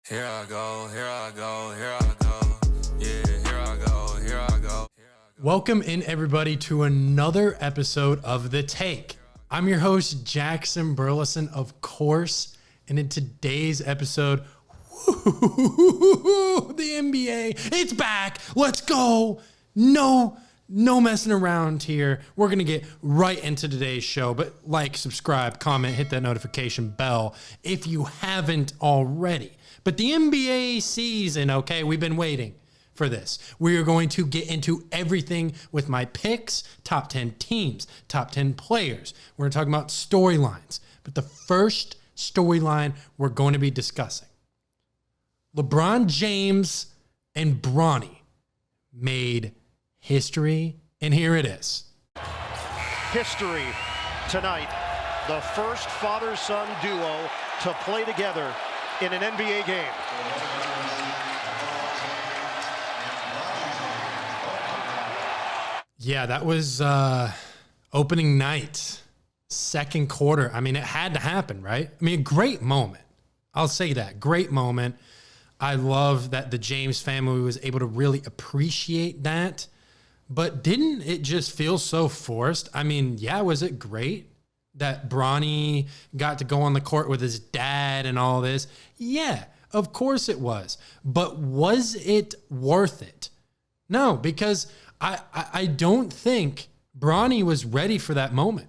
Here I go, here I go, here I go. Yeah, here I go, here I go. Welcome in, everybody, to another episode of The Take. I'm your host, Jackson Burleson, of course. And in today's episode, the NBA, it's back. Let's go. No messing around here. We're going to get right into today's show. But like, subscribe, comment, hit that notification bell if you haven't already. But the NBA season, okay, we've been waiting for this. We are going to get into everything with my picks, top 10 teams, top 10 players. We're going to talk about storylines. But the first storyline we're going to be discussing, LeBron James and Bronny made history, and here it is. History tonight. The first father-son duo to play together in an NBA game. Yeah, that was opening night, second quarter. I mean, it had to happen, right? I mean, a great moment. I'll say that. Great moment. I love that the James family was able to really appreciate that. But didn't it just feel so forced? I mean, yeah, was it great that Bronny got to go on the court with his dad and all this? Yeah, of course it was. But was it worth it? No, because I don't think Bronny was ready for that moment.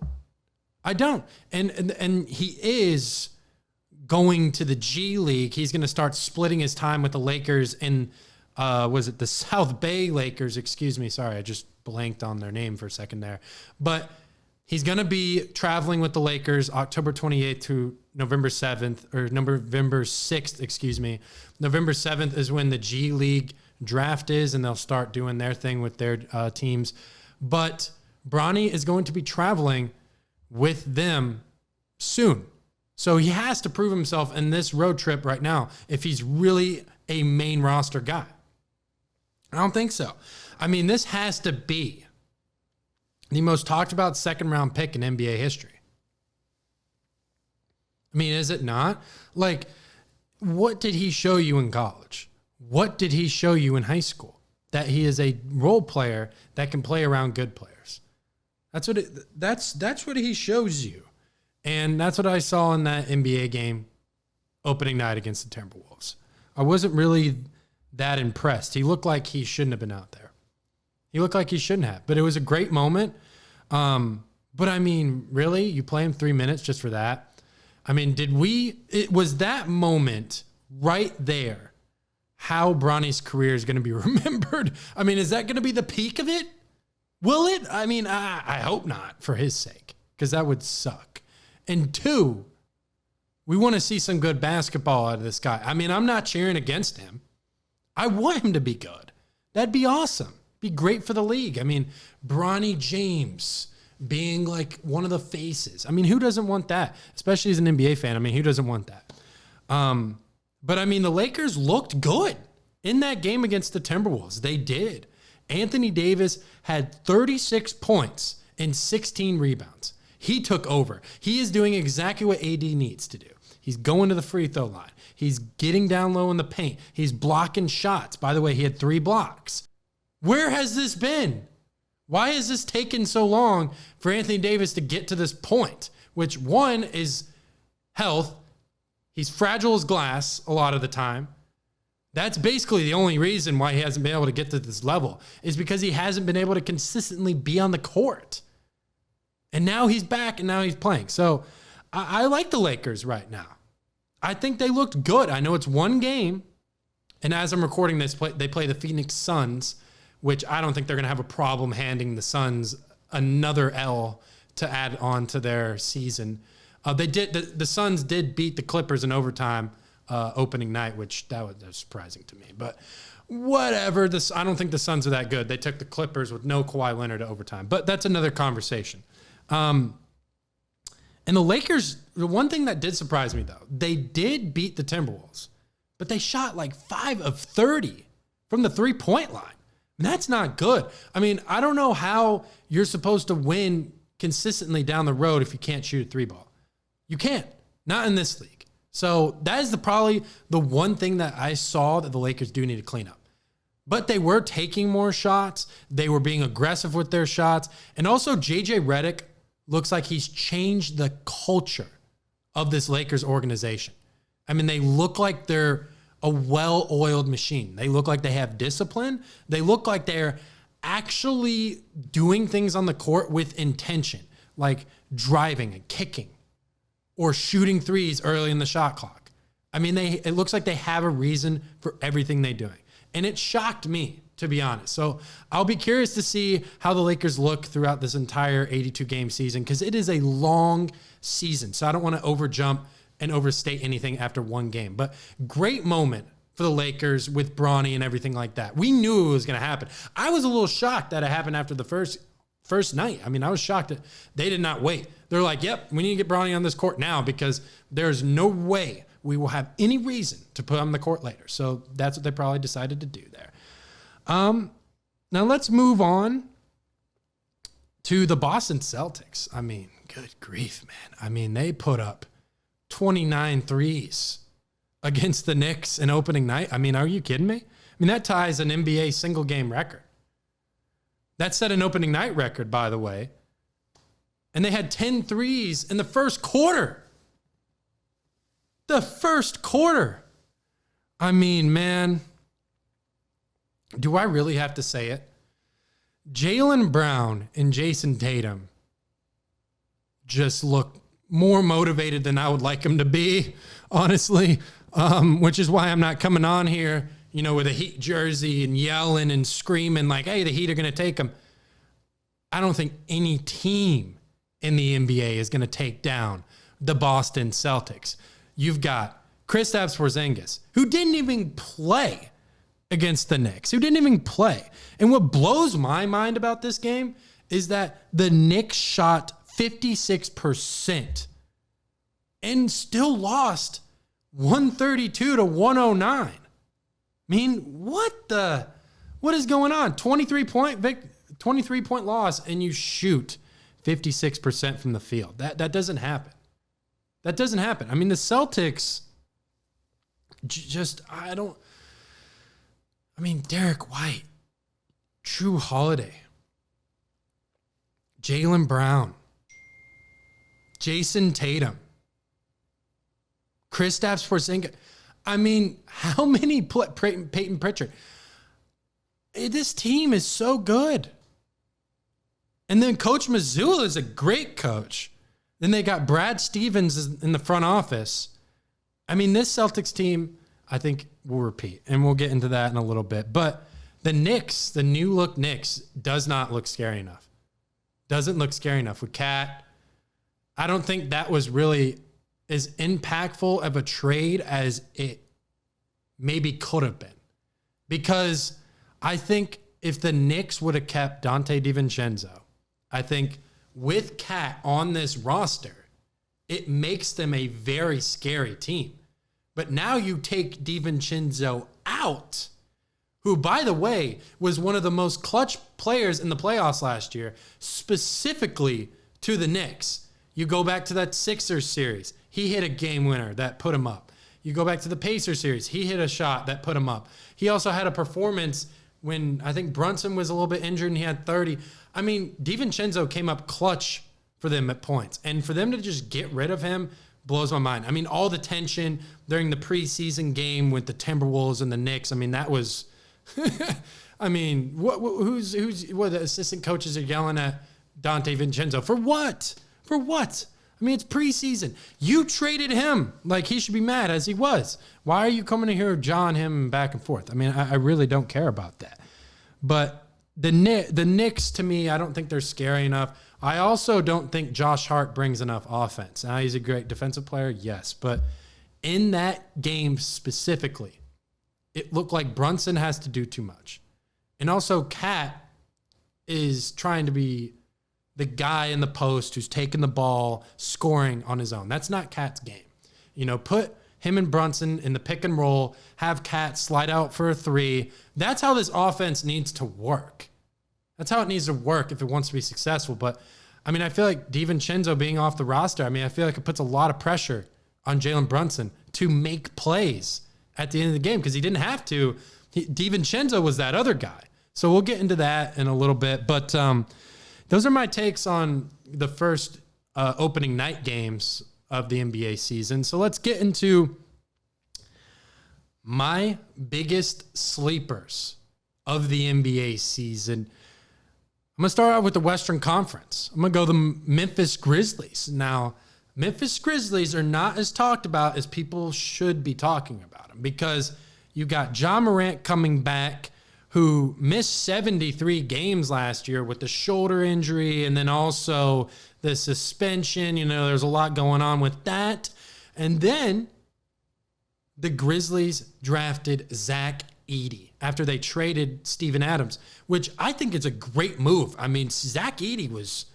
I don't. And he is going to the G League. He's going to start splitting his time with the Lakers in, was it the South Bay Lakers? Excuse me. Sorry, I just blanked on their name for a second there. But he's going to be traveling with the Lakers October 28th to November 7th, or November 6th, excuse me. November 7th is when the G League draft is, and they'll start doing their thing with their teams. But Bronny is going to be traveling with them soon. So he has to prove himself in this road trip right now if he's really a main roster guy. I don't think so. I mean, this has to be the most talked about second round pick in NBA history. I mean, is it not? Like, what did he show you in college? What did he show you in high school? That he is a role player that can play around good players. That's what he shows you. And that's what I saw in that NBA game opening night against the Timberwolves. I wasn't really that impressed. He looked like he shouldn't have been out there. He looked like he shouldn't have. But it was a great moment. But I mean, really? You play him 3 minutes just for that? I mean, it was that moment right there how Bronny's career is going to be remembered. I mean, is that going to be the peak of it? Will it? I mean, I hope not for his sake, because that would suck. And two, we want to see some good basketball out of this guy. I mean, I'm not cheering against him. I want him to be good. That'd be awesome. Be great for the league. I mean, Bronny James being like one of the faces. I mean, who doesn't want that? Especially as an NBA fan. I mean, who doesn't want that? But I mean, the Lakers looked good in that game against the Timberwolves. They did. Anthony Davis had 36 points and 16 rebounds. He took over. He is doing exactly what AD needs to do. He's going to the free throw line. He's getting down low in the paint. He's blocking shots. By the way, he had 3 blocks. Where has this been? Why has this taken so long for Anthony Davis to get to this point? Which, one, is health. He's fragile as glass a lot of the time. That's basically the only reason why he hasn't been able to get to this level, is because he hasn't been able to consistently be on the court. And now he's back, and now he's playing. So I like the Lakers right now. I think they looked good. I know it's one game, and as I'm recording this, they play the Phoenix Suns, which I don't think they're going to have a problem handing the Suns another L to add on to their season. The Suns did beat the Clippers in overtime opening night, which that was surprising to me. But whatever. I don't think the Suns are that good. They took the Clippers with no Kawhi Leonard to overtime. But that's another conversation. And the Lakers, the one thing that did surprise me, though, they did beat the Timberwolves, but they shot like 5 of 30 from the three-point line. And that's not good. I mean, I don't know how you're supposed to win consistently down the road if you can't shoot a 3-ball. You can't. Not in this league. So that is probably the one thing that I saw that the Lakers do need to clean up. But they were taking more shots. They were being aggressive with their shots. And also JJ Redick looks like he's changed the culture of this Lakers organization. I mean, they look like they're a well-oiled machine. They look like they have discipline. They look like they're actually doing things on the court with intention, like driving and kicking or shooting threes early in the shot clock. I mean, it looks like they have a reason for everything they're doing. And it shocked me, to be honest. So I'll be curious to see how the Lakers look throughout this entire 82-game season, because it is a long season. So I don't want to overjump and overstate anything after one game. But great moment for the Lakers with Bronny and everything like that. We knew it was going to happen. I was a little shocked that it happened after the first night. I mean, I was shocked that they did not wait. They're like, yep, we need to get Bronny on this court now, because there's no way we will have any reason to put him on the court later. So that's what they probably decided to do there. Now let's move on to the Boston Celtics. I mean, good grief, man. I mean, they put up 29 threes against the Knicks in opening night. I mean, are you kidding me? I mean, that ties an NBA single game record. That set an opening night record, by the way. And they had 10 threes in the first quarter. The first quarter. I mean, man, do I really have to say it? Jaylen Brown and Jason Tatum just look more motivated than I would like them to be, honestly, which is why I'm not coming on here, you know, with a Heat jersey and yelling and screaming like, hey, the Heat are going to take them. I don't think any team in the NBA is going to take down the Boston Celtics. You've got Kristaps Porzingis, who didn't even play against the Knicks, who didn't even play. And what blows my mind about this game is that the Knicks shot 56% and still lost 132 to 109. I mean, what is going on? 23 point loss, and you shoot 56% from the field. That doesn't happen. That doesn't happen. I mean, the Celtics Derek White, Drew Holiday, Jaylen Brown, Jason Tatum, Kristaps Porzingis. I mean, how many Peyton Pritchard? This team is so good. And then Coach Mazzulla is a great coach. Then they got Brad Stevens in the front office. I mean, this Celtics team, I think, will repeat. And we'll get into that in a little bit. But the Knicks, the new look Knicks, does not look scary enough. Doesn't look scary enough. With Cat, I don't think that was really as impactful of a trade as it maybe could have been. Because I think if the Knicks would have kept Dante DiVincenzo, I think with Cat on this roster, it makes them a very scary team. But now you take DiVincenzo out, who, by the way, was one of the most clutch players in the playoffs last year, specifically to the Knicks. You go back to that Sixers series, he hit a game winner that put him up. You go back to the Pacers series, he hit a shot that put him up. He also had a performance when I think Brunson was a little bit injured and he had 30. I mean, DiVincenzo came up clutch for them at points. And for them to just get rid of him blows my mind. I mean, all the tension during the preseason game with the Timberwolves and the Knicks, I mean, that was... I mean, who's the assistant coaches are yelling at Dante DiVincenzo? For what? For what? I mean, it's preseason. You traded him. Like, he should be mad, as he was. Why are you coming in here jawing him back and forth? I mean, I really don't care about that. But the Knicks, to me, I don't think they're scary enough. I also don't think Josh Hart brings enough offense. Now, he's a great defensive player, yes. But in that game specifically, it looked like Brunson has to do too much. And also, Cat is trying to be the guy in the post who's taking the ball, scoring on his own. That's not Cat's game. You know, put him and Brunson in the pick and roll, have Cat slide out for a three. That's how this offense needs to work. That's how it needs to work if it wants to be successful. But, I mean, I feel like DiVincenzo being off the roster, I mean, I feel like it puts a lot of pressure on Jalen Brunson to make plays at the end of the game because he didn't have to. DiVincenzo was that other guy. So we'll get into that in a little bit. But those are my takes on the first opening night games of the NBA season. So let's get into my biggest sleepers of the NBA season. I'm going to start out with the Western Conference. I'm going to go the Memphis Grizzlies. Now, Memphis Grizzlies are not as talked about as people should be talking about them because you got Ja Morant coming back, who missed 73 games last year with the shoulder injury and then also the suspension. You know, there's a lot going on with that. And then the Grizzlies drafted Zach Edey after they traded Steven Adams, which I think is a great move. I mean, Zach Edey was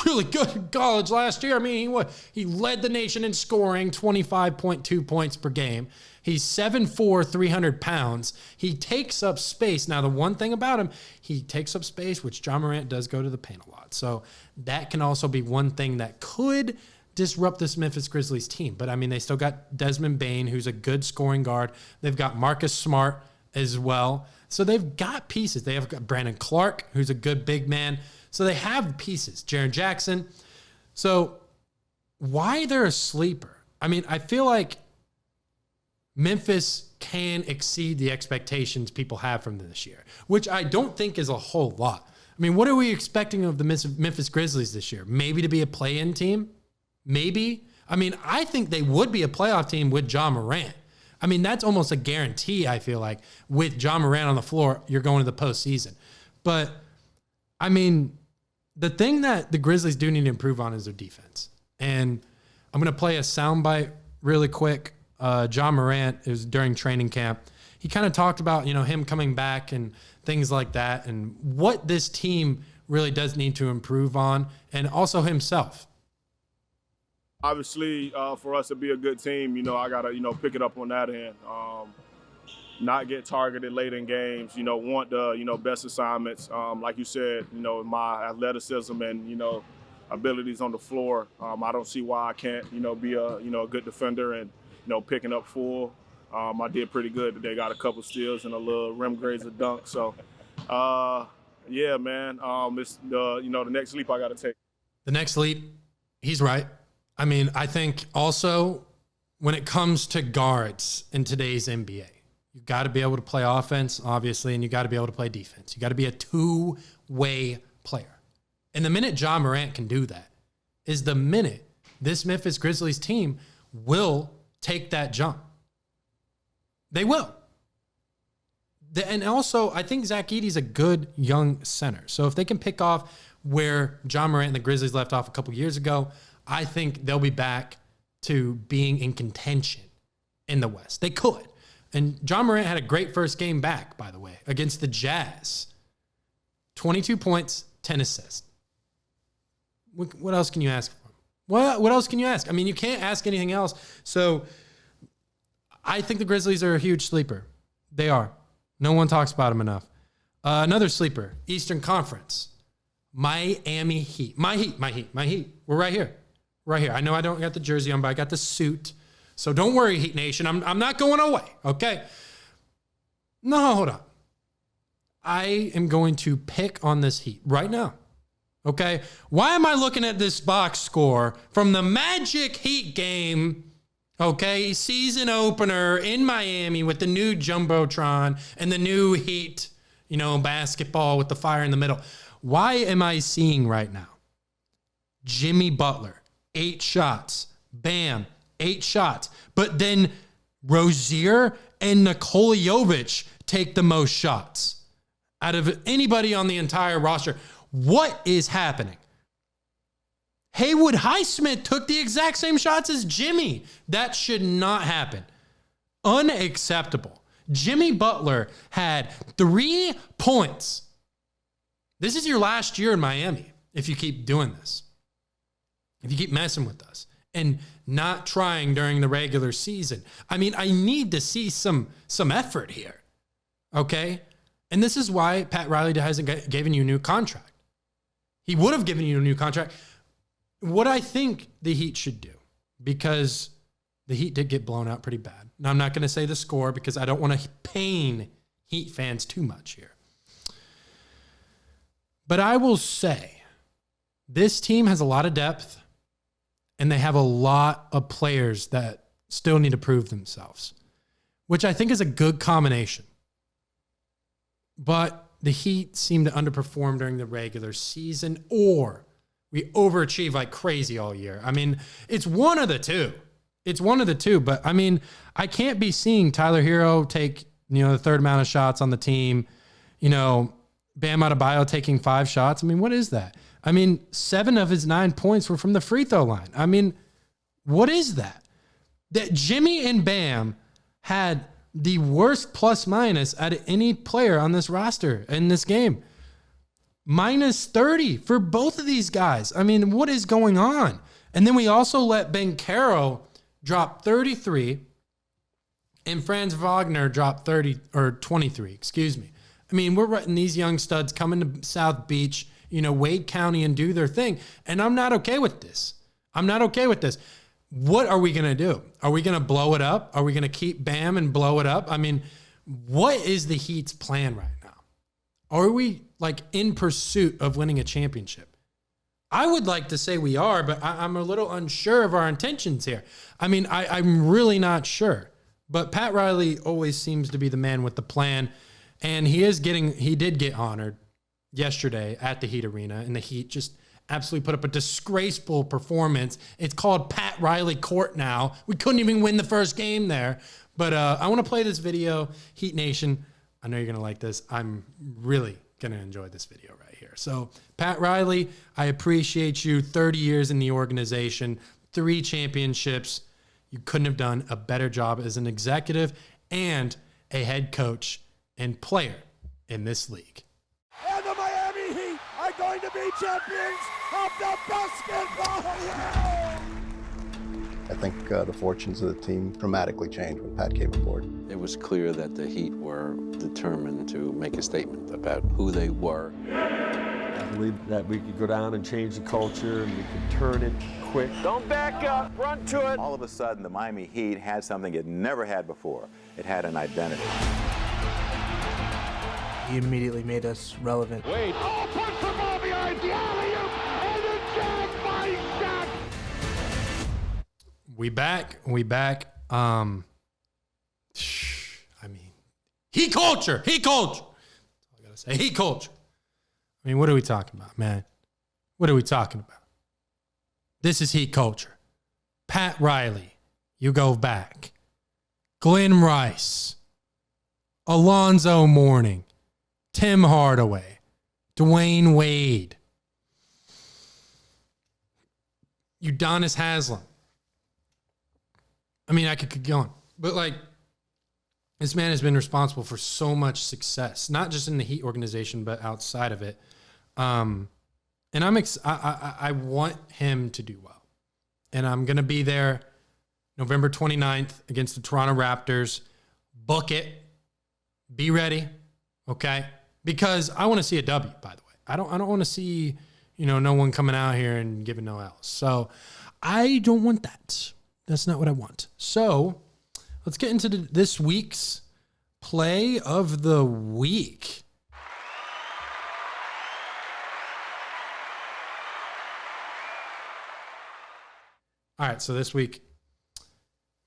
really good in college last year. I mean, he led the nation in scoring, 25.2 points per game. He's 7'4", 300 pounds. He takes up space. Now, the one thing about him, he takes up space, which Ja Morant does go to the paint a lot. So that can also be one thing that could disrupt this Memphis Grizzlies team. But, I mean, they still got Desmond Bane, who's a good scoring guard. They've got Marcus Smart as well. So they've got pieces. They have got Brandon Clark, who's a good big man. So they have pieces. Jaren Jackson. So why they're a sleeper? I mean, I feel like Memphis can exceed the expectations people have from them this year, which I don't think is a whole lot. I mean, what are we expecting of the Memphis Grizzlies this year? Maybe to be a play-in team? Maybe. I mean, I think they would be a playoff team with Ja Morant. I mean, that's almost a guarantee, I feel like. With Ja Morant on the floor, you're going to the postseason. But, I mean, the thing that the Grizzlies do need to improve on is their defense. And I'm going to play a soundbite really quick. Ja Morant, it was during training camp. He kind of talked about, you know, him coming back and things like that and what this team really does need to improve on, and also himself. Obviously, for us to be a good team, you know, I got to, you know, pick it up on that end. Not get targeted late in games, you know, want the, you know, best assignments. Like you said, you know, my athleticism and, you know, abilities on the floor, I don't see why I can't, you know, be a, you know, a good defender and, you know, picking up full. I did pretty good today. Got a couple steals and a little rim grazer dunk. So, yeah, man, it's the, you know, the next leap I got to take. The next leap, he's right. I mean, I think also when it comes to guards in today's NBA, you've got to be able to play offense, obviously, and you got to be able to play defense. You got to be a two-way player. And the minute Ja Morant can do that is the minute this Memphis Grizzlies team will take that jump. They will. And also, I think Zach Edey's a good young center. So if they can pick off where Ja Morant and the Grizzlies left off a couple years ago, I think they'll be back to being in contention in the West. They could. And Ja Morant had a great first game back, by the way, against the Jazz. 22 points, 10 assists. What else can you ask for him? What else can you ask? I mean, you can't ask anything else. So I think the Grizzlies are a huge sleeper. They are. No one talks about them enough. Another sleeper, Eastern Conference. Miami Heat. My Heat. We're right here. Right here. I know I don't got the jersey on, but I got the suit. So don't worry, Heat Nation. I'm not going away, okay? No, hold on. I am going to pick on this Heat right now, okay? Why am I looking at this box score from the Magic Heat game, okay? Season opener in Miami with the new Jumbotron and the new Heat, you know, basketball with the fire in the middle. Why am I seeing right now Jimmy Butler, 8 shots, Bam, 8 shots, but then Rozier and Nikola Jovic take the most shots out of anybody on the entire roster? What is happening? Haywood Highsmith took the exact same shots as Jimmy. That should not happen. Unacceptable. Jimmy Butler had 3 points. This is your last year in Miami if you keep doing this. If you keep messing with us and not trying during the regular season. I mean, I need to see some effort here, okay? And this is why Pat Riley hasn't given you a new contract. He would have given you a new contract. What I think the Heat should do, because the Heat did get blown out pretty bad. Now, I'm not going to say the score because I don't want to pain Heat fans too much here. But I will say this team has a lot of depth, and they have a lot of players that still need to prove themselves, which I think is a good combination. But the Heat seem to underperform during the regular season, or we overachieve like crazy all year. I mean, it's one of the two. But I mean, I can't be seeing Tyler Hero take, the third amount of shots on the team. Bam Adebayo taking 5 shots. I mean, what is that? I mean, 7 of his 9 points were from the free throw line. I mean, what is that? That Jimmy and Bam had the worst plus minus out of any player on this roster in this game. Minus 30 for both of these guys. I mean, what is going on? And then we also let Banchero drop 33 and Franz Wagner drop 23, excuse me. I mean, we're letting these young studs come into South Beach, Wade County and do their thing. And I'm not okay with this. What are we going to do? Are we going to blow it up? Are we going to keep Bam and blow it up? I mean, what is the Heat's plan right now? Are we in pursuit of winning a championship? I would like to say we are, but I'm a little unsure of our intentions here. I mean, I'm really not sure. But Pat Riley always seems to be the man with the plan. And he did get honored yesterday at the Heat Arena, and the Heat just absolutely put up a disgraceful performance. It's called Pat Riley Court now. We couldn't even win the first game there. But I want to play this video. Heat Nation, I know you're going to like this. I'm really going to enjoy this video right here. So, Pat Riley, I appreciate you. 30 years in the organization, 3 championships. You couldn't have done a better job as an executive and a head coach and player in this league. And the Miami Heat are going to be champions of the basketball world! I think the fortunes of the team dramatically changed when Pat came aboard. It was clear that the Heat were determined to make a statement about who they were. I believe that we could go down and change the culture and we could turn it quick. Don't back up, run to it. All of a sudden, the Miami Heat had something it never had before. It had an identity. He immediately made us relevant. Wade. Oh, punch the ball behind the alley-oop, and a jab by Shaq. We back. I mean, Heat culture. That's all I gotta say. Heat culture. I mean, what are we talking about, man? What are we talking about? This is Heat culture. Pat Riley, you go back. Glenn Rice, Alonzo Mourning, Tim Hardaway, Dwayne Wade, Udonis Haslem. I mean, I could keep going. But, this man has been responsible for so much success, not just in the Heat organization, but outside of it. And I want him to do well. And I'm going to be there November 29th against the Toronto Raptors. Book it. Be ready. Okay? Because I want to see a W, by the way. I don't want to see, no one coming out here and giving no L's. So I don't want that. That's not what I want. So let's get into this week's play of the week. All right, so this week,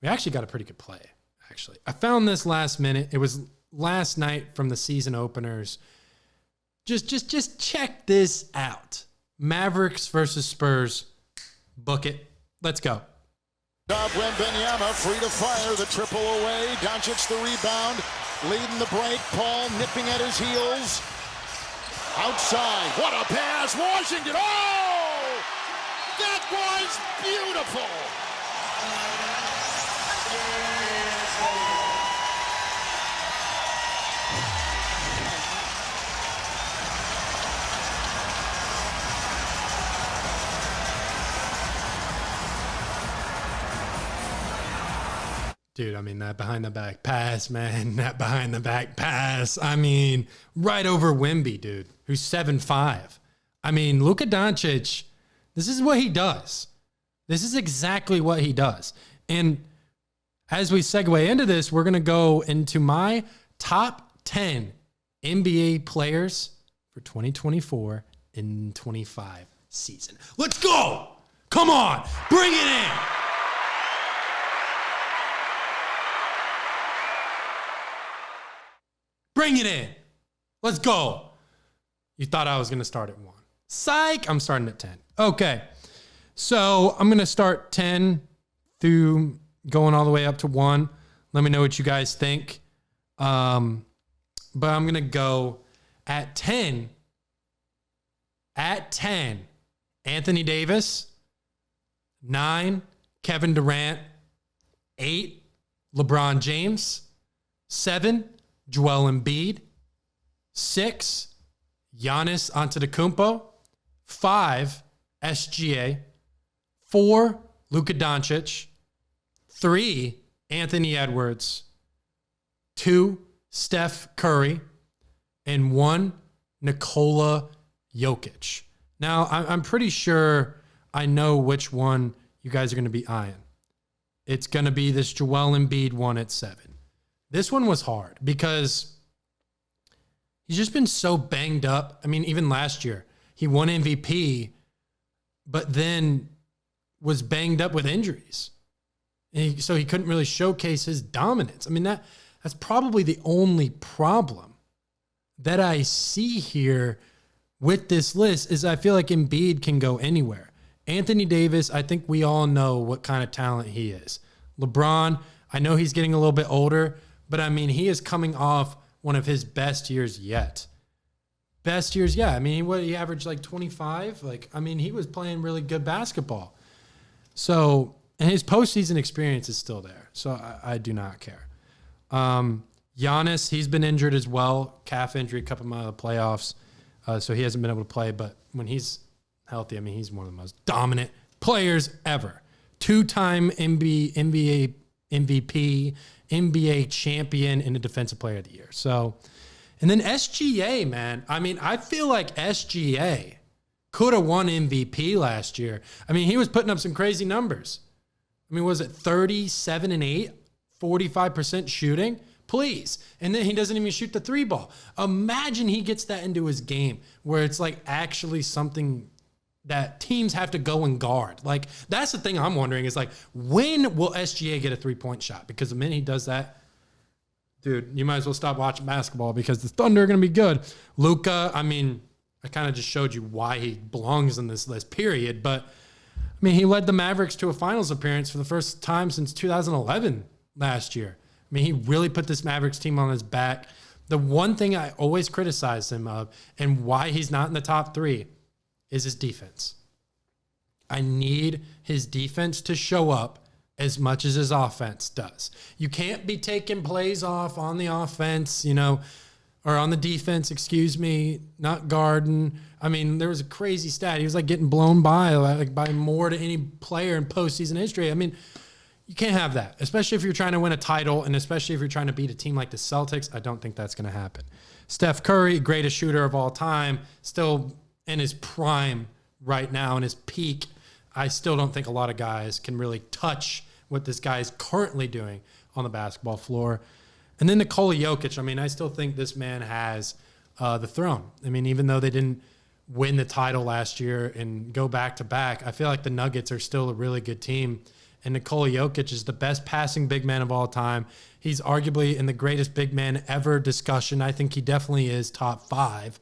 we actually got a pretty good play, actually. I found this last minute. It was last night from the season openers. Just check this out. Mavericks versus Spurs. Book it. Let's go. Wembanyama free to fire, the triple away. Doncic the rebound, leading the break. Paul nipping at his heels. Outside, what a pass, Washington. Oh! That was beautiful. Dude, I mean, that behind the back pass, man. That behind the back pass. I mean, right over Wemby, dude, who's 7'5". I mean, Luka Doncic, this is what he does. This is exactly what he does. And as we segue into this, we're going to go into my top 10 NBA players for 2024 and 25 season. Let's go. Come on. Bring it in. Bring it in. Let's go. You thought I was going to start at 1. Psych. I'm starting at 10. Okay. So I'm going to start 10 through going all the way up to 1. Let me know what you guys think. But I'm going to go at 10. At 10, Anthony Davis. 9, Kevin Durant. 8, LeBron James. 7, Joel Embiid. 6, Giannis Antetokounmpo. 5, SGA. 4, Luka Doncic. 3, Anthony Edwards. 2, Steph Curry. And 1, Nikola Jokic. Now, I'm pretty sure I know which one you guys are going to be eyeing. It's going to be this Joel Embiid one at 7. This one was hard because he's just been so banged up. I mean, even last year, he won MVP, but then was banged up with injuries. So he couldn't really showcase his dominance. I mean, that's probably the only problem that I see here with this list is I feel like Embiid can go anywhere. Anthony Davis, I think we all know what kind of talent he is. LeBron, I know he's getting a little bit older, but I mean, he is coming off one of his best years yet. Best years, yeah. I mean, he averaged like 25. He was playing really good basketball. So, and his postseason experience is still there. So I do not care. Giannis, he's been injured as well. Calf injury, a couple of the playoffs. So he hasn't been able to play. But when he's healthy, I mean, he's one of the most dominant players ever. 2-time NBA MVP, NBA champion, and a defensive player of the year. So, and then SGA, man. I mean, I feel like SGA could have won MVP last year. I mean, he was putting up some crazy numbers. I mean, was it 37 and 8, 45% shooting? Please. And then he doesn't even shoot the 3 ball. Imagine he gets that into his game where it's like actually something that teams have to go and guard. Like, that's the thing I'm wondering is like, when will SGA get a 3-point shot? Because the minute he does that, dude, you might as well stop watching basketball because the Thunder are going to be good. Luka, I mean, I kind of just showed you why he belongs in this list, period. But, I mean, he led the Mavericks to a finals appearance for the first time since 2011 last year. I mean, he really put this Mavericks team on his back. The one thing I always criticize him of and why he's not in the top 3 is his defense. I need his defense to show up as much as his offense does. You can't be taking plays off on the offense, or on the defense, not guarding. I mean, there was a crazy stat. He was like getting blown by more to any player in postseason history. I mean, you can't have that, especially if you're trying to win a title and especially if you're trying to beat a team like the Celtics. I don't think that's going to happen. Steph Curry, greatest shooter of all time, still in his prime right now, in his peak. I still don't think a lot of guys can really touch what this guy is currently doing on the basketball floor. And then Nikola Jokic, I mean, I still think this man has the throne. I mean, even though they didn't win the title last year and go back-to-back, I feel like the Nuggets are still a really good team. And Nikola Jokic is the best passing big man of all time. He's arguably in the greatest big man ever discussion. I think he definitely is top 5.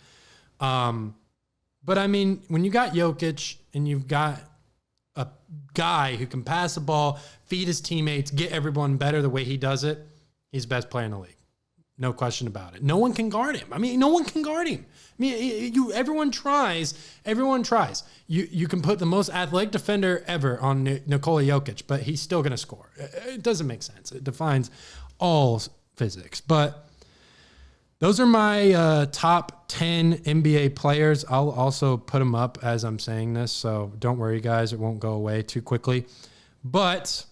But, I mean, when you got Jokic and you've got a guy who can pass the ball, feed his teammates, get everyone better the way he does it, he's the best player in the league. No question about it. No one can guard him. I mean, no one can guard him. I mean, everyone tries. Everyone tries. You can put the most athletic defender ever on Nikola Jokic, but he's still going to score. It doesn't make sense. It defines all physics. But those are my top 10 NBA players. I'll also put them up as I'm saying this, so don't worry, guys. It won't go away too quickly. But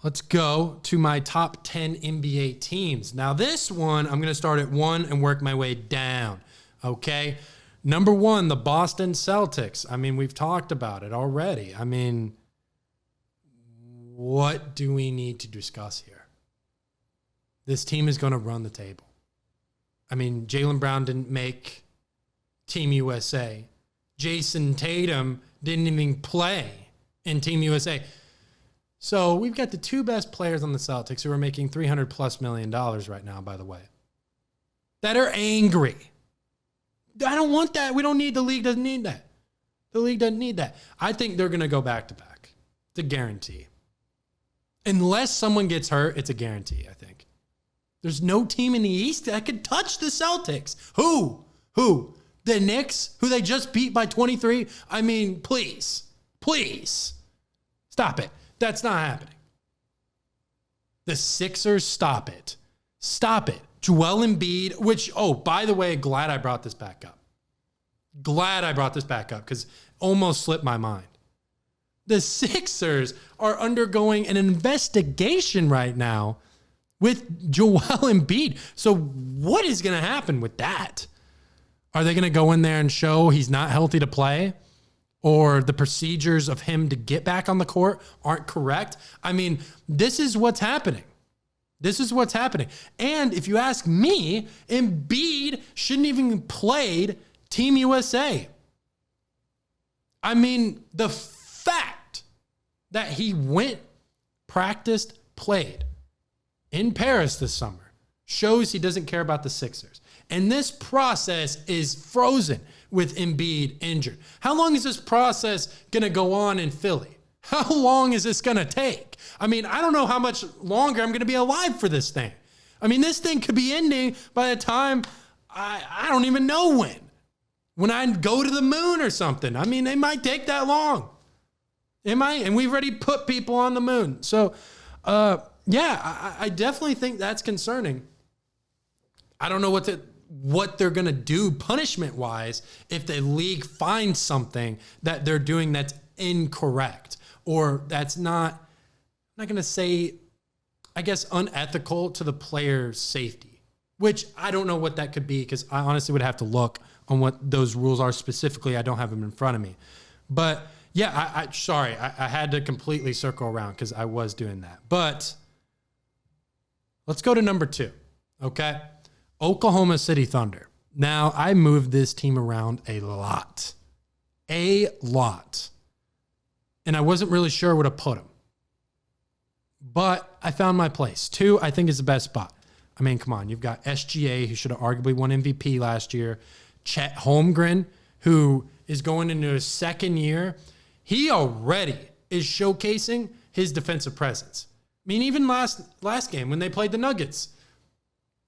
let's go to my top 10 NBA teams. Now, this one, I'm going to start at 1 and work my way down, okay? Number 1, the Boston Celtics. I mean, we've talked about it already. I mean, what do we need to discuss here? This team is going to run the table. I mean, Jaylen Brown didn't make Team USA. Jason Tatum didn't even play in Team USA. So we've got the two best players on the Celtics who are making $300+ million right now, by the way, that are angry. I don't want that. We don't need, the league doesn't need that. The league doesn't need that. I think they're going to go back-to-back. It's a guarantee. Unless someone gets hurt, it's a guarantee, I think. There's no team in the East that could touch the Celtics. Who? The Knicks, who they just beat by 23? I mean, please. Stop it. That's not happening. The Sixers, stop it. Joel Embiid, which, by the way, glad I brought this back up because almost slipped my mind. The Sixers are undergoing an investigation right now with Joel Embiid. So what is going to happen with that? Are they going to go in there and show he's not healthy to play? Or the procedures of him to get back on the court aren't correct? I mean, this is what's happening. And if you ask me, Embiid shouldn't even played Team USA. I mean, the fact that he went, practiced, played in Paris this summer shows he doesn't care about the Sixers. And this process is frozen with Embiid injured. How long is this process going to go on in Philly? How long is this going to take? I mean, I don't know how much longer I'm going to be alive for this thing. I mean, this thing could be ending by the time I don't even know when I go to the moon or something. I mean, it might take that long. It might. And we've already put people on the moon. So, I definitely think that's concerning. I don't know what they're going to do punishment-wise if the league finds something that they're doing that's incorrect or that's not, I'm not going to say, I guess, unethical to the player's safety, which I don't know what that could be because I honestly would have to look on what those rules are specifically. I don't have them in front of me. But, yeah, I had to completely circle around because I was doing that. But let's go to number 2, okay? Oklahoma City Thunder. Now, I moved this team around a lot. And I wasn't really sure where to put them. But I found my place. 2, I think, is the best spot. I mean, come on. You've got SGA, who should have arguably won MVP last year. Chet Holmgren, who is going into his second year. He already is showcasing his defensive presence. I mean, even last game when they played the Nuggets,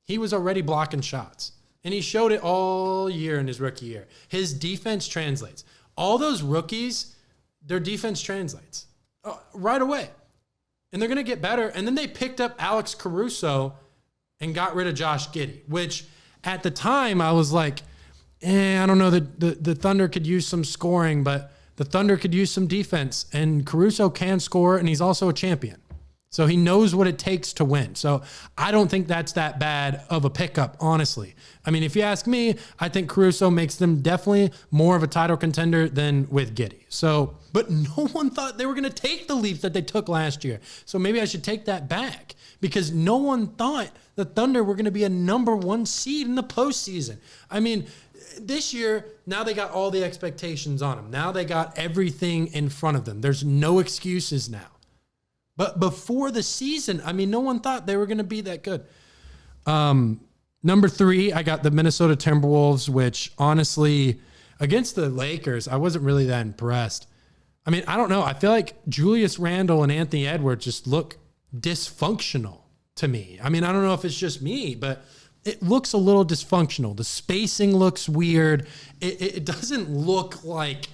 he was already blocking shots. And he showed it all year in his rookie year. His defense translates. All those rookies, their defense translates right away. And they're going to get better. And then they picked up Alex Caruso and got rid of Josh Giddey, which at the time I was like, I don't know, the Thunder could use some scoring, but the Thunder could use some defense. And Caruso can score, and he's also a champion. So he knows what it takes to win. So I don't think that's that bad of a pickup, honestly. I mean, if you ask me, I think Caruso makes them definitely more of a title contender than with Giddey. So, but no one thought they were going to take the leap that they took last year. So maybe I should take that back because no one thought the Thunder were going to be a number 1 seed in the postseason. I mean, this year, now they got all the expectations on them. Now they got everything in front of them. There's no excuses now. But before the season, I mean, no one thought they were going to be that good. Number 3, I got the Minnesota Timberwolves, which honestly, against the Lakers, I wasn't really that impressed. I mean, I don't know. I feel like Julius Randle and Anthony Edwards just look dysfunctional to me. I mean, I don't know if it's just me, but it looks a little dysfunctional. The spacing looks weird. It doesn't look like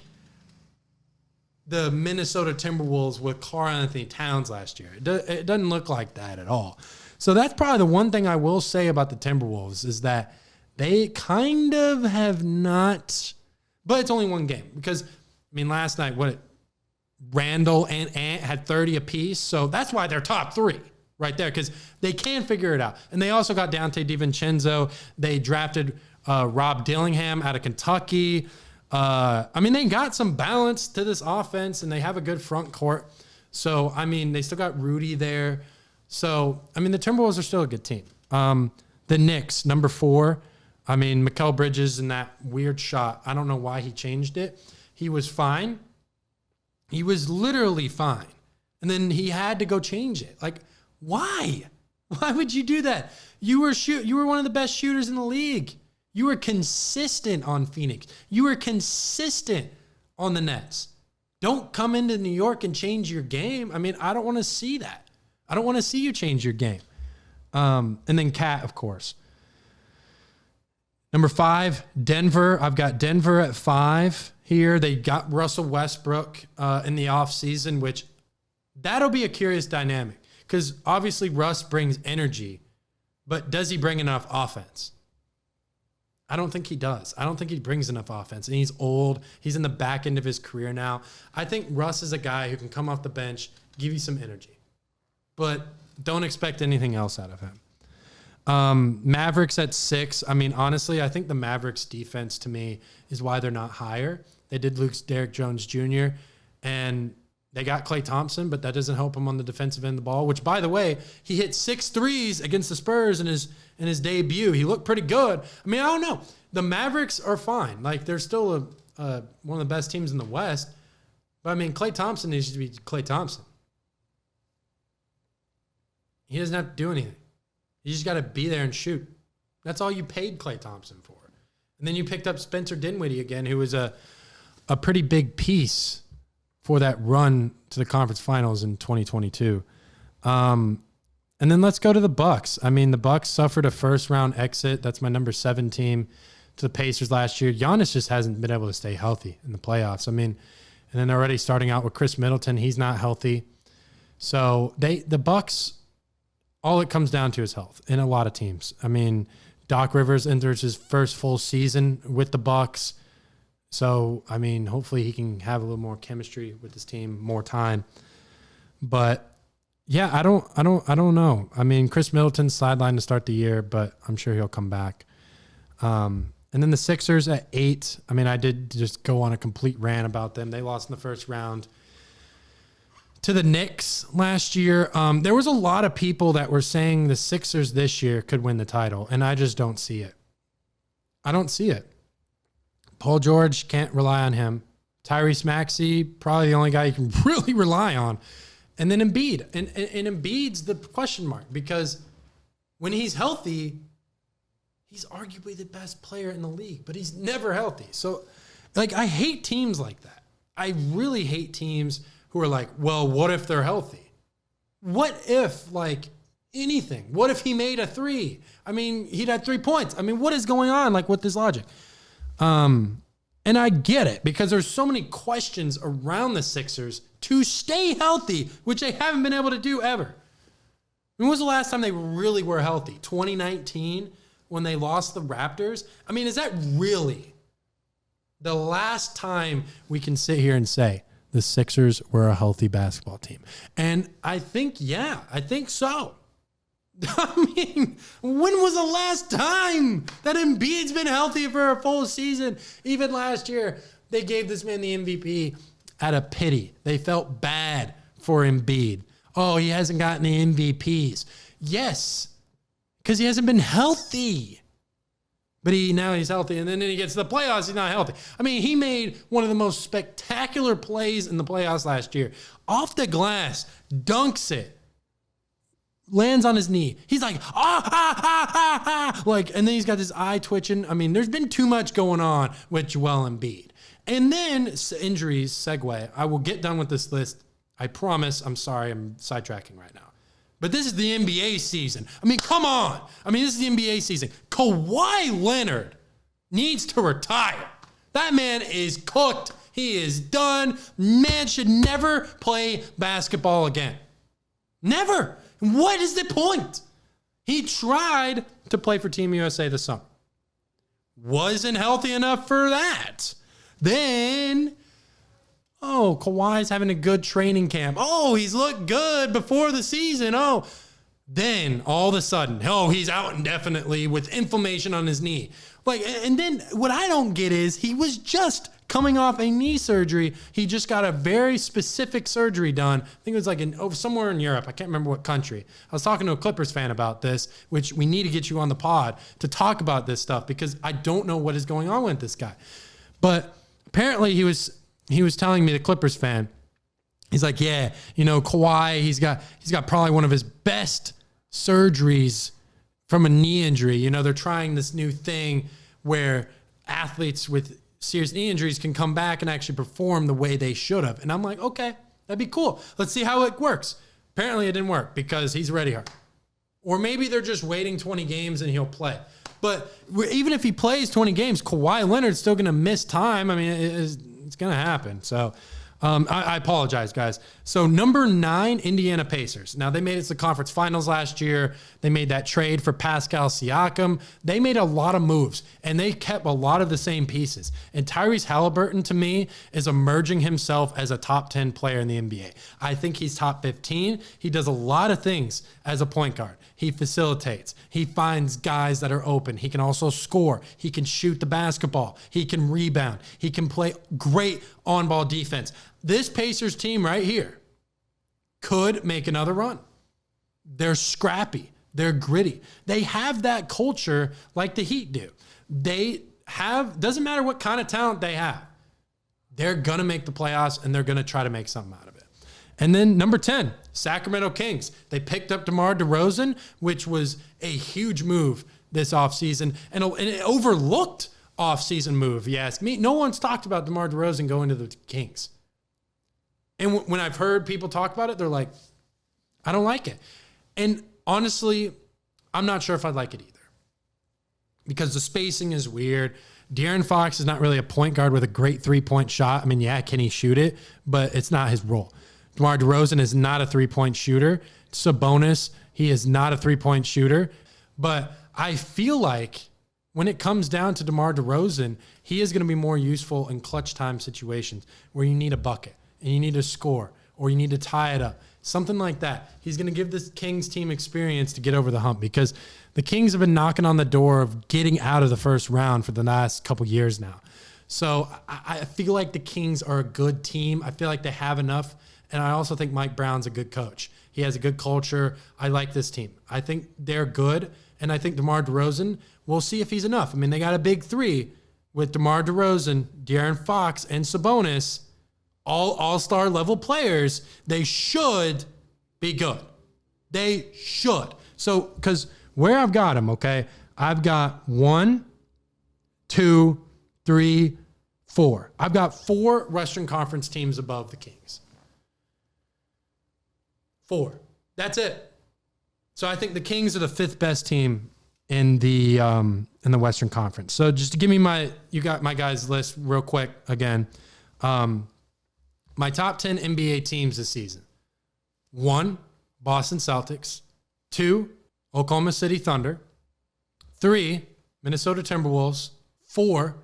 the Minnesota Timberwolves with Karl-Anthony Towns last year. It doesn't look like that at all. So that's probably the one thing I will say about the Timberwolves is that they kind of have not, but it's only one game because, I mean, last night, Randall and Ant had 30 apiece. So that's why they're top 3 right there because they can figure it out. And they also got Dante DiVincenzo. They drafted Rob Dillingham out of Kentucky. I mean, they got some balance to this offense, and they have a good front court. So, I mean, they still got Rudy there. So, I mean, the Timberwolves are still a good team. The Knicks, number 4. I mean, Mikal Bridges in that weird shot. I don't know why he changed it. He was fine. He was literally fine. And then he had to go change it. Like, why? Why would you do that? You were one of the best shooters in the league. You were consistent on Phoenix. You were consistent on the Nets. Don't come into New York and change your game. I mean, I don't want to see that. I don't want to see you change your game. And then Cat, of course. Number 5, Denver. I've got Denver at 5 here. They got Russell Westbrook in the offseason, which that'll be a curious dynamic because obviously Russ brings energy, but does he bring enough offense? I don't think he does. I don't think he brings enough offense. And he's old. He's in the back end of his career now. I think Russ is a guy who can come off the bench, give you some energy. But don't expect anything else out of him. Mavericks at 6. I mean, honestly, I think the Mavericks defense to me is why they're not higher. They did lose Derrick Jones Jr. and they got Klay Thompson, but that doesn't help him on the defensive end of the ball, which, by the way, he hit 6 threes against the Spurs in his debut. He looked pretty good. I mean, I don't know. The Mavericks are fine. Like, they're still one of the best teams in the West. But, I mean, Klay Thompson needs to be Klay Thompson. He doesn't have to do anything. You just got to be there and shoot. That's all you paid Klay Thompson for. And then you picked up Spencer Dinwiddie again, who was a pretty big piece for that run to the conference finals in 2022. And then let's go to the Bucks. I mean, the Bucks suffered a first-round exit. That's my number 7 team to the Pacers last year. Giannis just hasn't been able to stay healthy in the playoffs. I mean, and then already starting out with Chris Middleton, he's not healthy. So the Bucks, all it comes down to is health in a lot of teams. I mean, Doc Rivers enters his first full season with the Bucks. So, I mean, hopefully he can have a little more chemistry with his team, more time. But yeah, I don't know. I mean, Chris Middleton's sidelined to start the year, but I'm sure he'll come back. And then the Sixers at 8. I mean, I did just go on a complete rant about them. They lost in the first round to the Knicks last year. There was a lot of people that were saying the Sixers this year could win the title, and I just don't see it. I don't see it. Paul George, can't rely on him. Tyrese Maxey, probably the only guy you can really rely on. And then Embiid. And Embiid's the question mark because when he's healthy, he's arguably the best player in the league, but he's never healthy. So, like, I hate teams like that. I really hate teams who are like, well, what if they're healthy? What if, like, anything? What if he made a 3? I mean, he'd had 3 points. I mean, what is going on, like, with this logic? And I get it because there's so many questions around the Sixers to stay healthy, which they haven't been able to do ever. When was the last time they really were healthy? 2019 when they lost the Raptors? I mean, is that really the last time we can sit here and say the Sixers were a healthy basketball team? And I think so. I mean, when was the last time that Embiid's been healthy for a full season? Even last year, they gave this man the MVP out of pity. They felt bad for Embiid. Oh, he hasn't gotten the MVPs. Yes, because he hasn't been healthy. But now he's healthy, and then he gets to the playoffs, he's not healthy. I mean, he made one of the most spectacular plays in the playoffs last year. Off the glass, dunks it. Lands on his knee. He's like, like, and then he's got this eye twitching. I mean, there's been too much going on with Joel Embiid. And then injuries, segue. I will get done with this list. I promise. I'm sorry. I'm sidetracking right now. But this is the NBA season. I mean, come on. I mean, this is the NBA season. Kawhi Leonard needs to retire. That man is cooked. He is done. Man should never play basketball again. Never. What is the point? He tried to play for Team USA this summer. Wasn't healthy enough for that. Then, Kawhi's having a good training camp. He's looked good before the season. Then all of a sudden, he's out indefinitely with inflammation on his knee. And then what I don't get is he was just coming off a knee surgery. He just got a very specific surgery done. I think it was somewhere in Europe. I can't remember what country. I was talking to a Clippers fan about this, which we need to get you on the pod to talk about this stuff because I don't know what is going on with this guy. But apparently he was telling me, the Clippers fan, he's like, yeah, Kawhi, he's got probably one of his best surgeries from a knee injury. They're trying this new thing where athletes with serious knee injuries can come back and actually perform the way they should have. And I'm like, okay, that'd be cool. Let's see how it works. Apparently it didn't work because he's ready hard. Or maybe they're just waiting 20 games and he'll play. But even if he plays 20 games, Kawhi Leonard's still going to miss time. I mean, it's going to happen. So I apologize, guys. So number 9, Indiana Pacers. Now, they made it to the conference finals last year. They made that trade for Pascal Siakam. They made a lot of moves, and they kept a lot of the same pieces. And Tyrese Halliburton, to me, is emerging himself as a top 10 player in the NBA. I think he's top 15. He does a lot of things as a point guard. He facilitates. He finds guys that are open. He can also score. He can shoot the basketball. He can rebound. He can play great on-ball defense. This Pacers team right here could make another run. They're scrappy. They're gritty. They have that culture like the Heat do. Doesn't matter what kind of talent they have, they're going to make the playoffs and they're going to try to make something out of it. And then number 10, Sacramento Kings. They picked up DeMar DeRozan, which was a huge move this offseason and an overlooked offseason move, if you ask me. No one's talked about DeMar DeRozan going to the Kings. And when I've heard people talk about it, they're like, I don't like it. And honestly, I'm not sure if I'd like it either because the spacing is weird. De'Aaron Fox is not really a point guard with a great three-point shot. I mean, yeah, can he shoot it? But it's not his role. DeMar DeRozan is not a three-point shooter. Sabonis, he is not a three-point shooter. But I feel like when it comes down to DeMar DeRozan, he is going to be more useful in clutch time situations where you need a bucket and you need to score or you need to tie it up. Something like that. He's going to give this Kings team experience to get over the hump because the Kings have been knocking on the door of getting out of the first round for the last couple years now. So I feel like the Kings are a good team. I feel like they have enough. And I also think Mike Brown's a good coach. He has a good culture. I like this team. I think they're good. And I think DeMar DeRozan, we'll see if he's enough. I mean, they got a big 3 with DeMar DeRozan, De'Aaron Fox, and Sabonis, all-star level players. They should be good. They should. So, because where I've got them, okay, I've got 1, 2, 3, 4. I've got 4 Western Conference teams above the Kings. 4. That's it. So I think the Kings are the 5th best team in the Western Conference. So just to give me you got my guys' list real quick again. My top 10 NBA teams this season. 1, Boston Celtics. 2, Oklahoma City Thunder. 3, Minnesota Timberwolves. 4,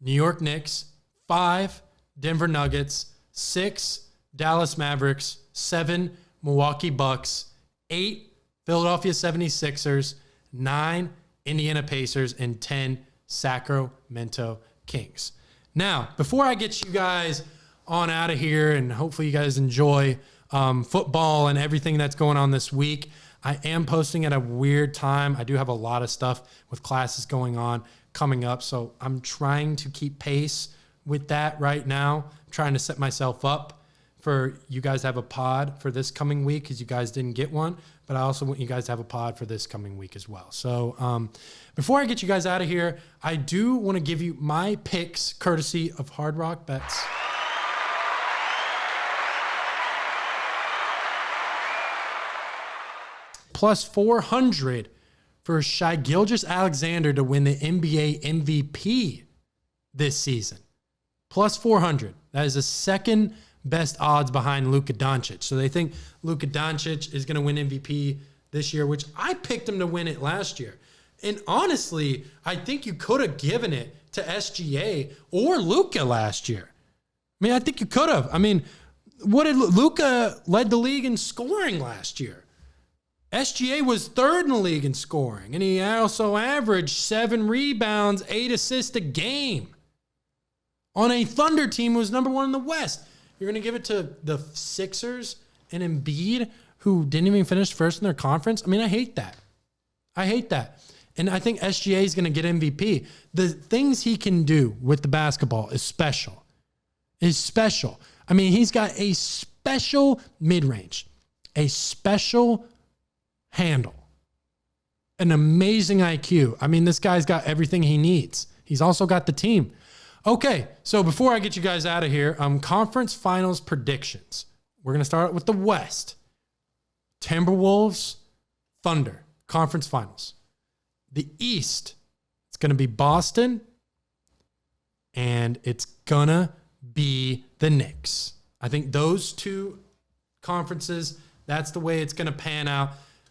New York Knicks. 5, Denver Nuggets. 6, Dallas Mavericks. 7, Milwaukee Bucks. 8, Philadelphia 76ers. 9, Indiana Pacers. And 10, Sacramento Kings. Now, before I get you guys on out of here, and hopefully you guys enjoy football and everything that's going on this week, I am posting at a weird time. I do have a lot of stuff with classes going on coming up, so I'm trying to keep pace with that right now. I'm trying to set myself up for you guys to have a pod for this coming week because you guys didn't get one, but I also want you guys to have a pod for this coming week as well. So before I get you guys out of here, I do want to give you my picks courtesy of Hard Rock Bets. Plus 400 for Shai Gilgeous-Alexander to win the NBA MVP this season. Plus 400. That is the second best odds behind Luka Doncic. So they think Luka Doncic is going to win MVP this year, which I picked him to win it last year. And honestly, I think you could have given it to SGA or Luka last year. I mean, I think you could have. I mean, Luka led the league in scoring last year. SGA was third in the league in scoring, and he also averaged 7 rebounds, 8 assists a game on a Thunder team who was number 1 in the West. You're going to give it to the Sixers and Embiid, who didn't even finish first in their conference? I mean, I hate that. And I think SGA is going to get MVP. The things he can do with the basketball is special. I mean, he's got a special mid-range, a special handle, an amazing IQ. I mean, this guy's got everything he needs. He's also got the team. Okay, so before I get you guys out of here, conference finals predictions. We're going to start with the West. Timberwolves, Thunder, conference finals. The East, it's going to be Boston, and it's going to be the Knicks. I think those two conferences, that's the way it's going to pan out.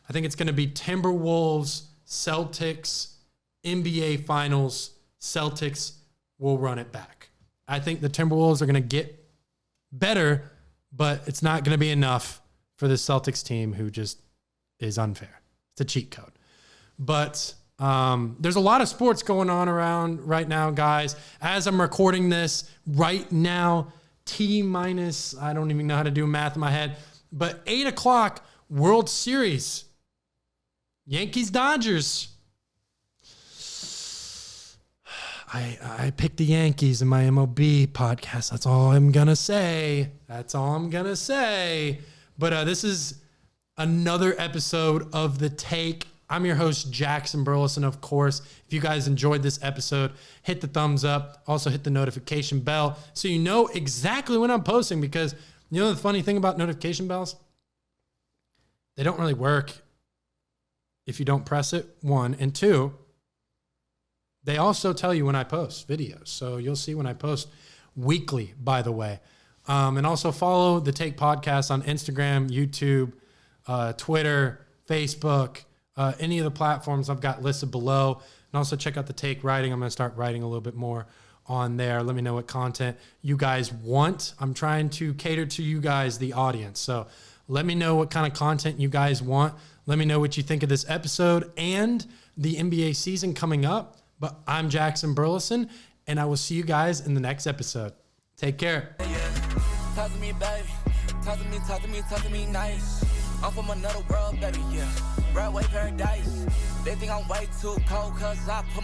I think it's going to be Timberwolves, Celtics, NBA Finals. Celtics will run it back. I think the Timberwolves are going to get better, but it's not going to be enough for the Celtics team, who just is unfair. It's a cheat code. But there's a lot of sports going on around right now, guys. As I'm recording this right now, T-minus, I don't even know how to do math in my head, but 8 o'clock, World Series. Yankees, Dodgers. I picked the Yankees in my MLB podcast. That's all I'm going to say. But this is another episode of The Take. I'm your host, Jackson Burleson, of course. If you guys enjoyed this episode, hit the thumbs up. Also hit the notification bell so you know exactly when I'm posting, because you know the funny thing about notification bells? They don't really work if you don't press it, 1. And 2, they also tell you when I post videos. So you'll see when I post weekly, by the way. And also follow The Take Podcast on Instagram, YouTube, Twitter, Facebook, any of the platforms I've got listed below. And also check out The Take Writing. I'm going to start writing a little bit more on there. Let me know what content you guys want. I'm trying to cater to you guys, the audience. So let me know what kind of content you guys want. Let me know what you think of this episode and the NBA season coming up. But I'm Jackson Burleson, and I will see you guys in the next episode. Take care. Talk to me, baby. Talk to me nice. I'm from another world, baby, yeah. Broadway paradise. They think I'm way too cold, cause I put my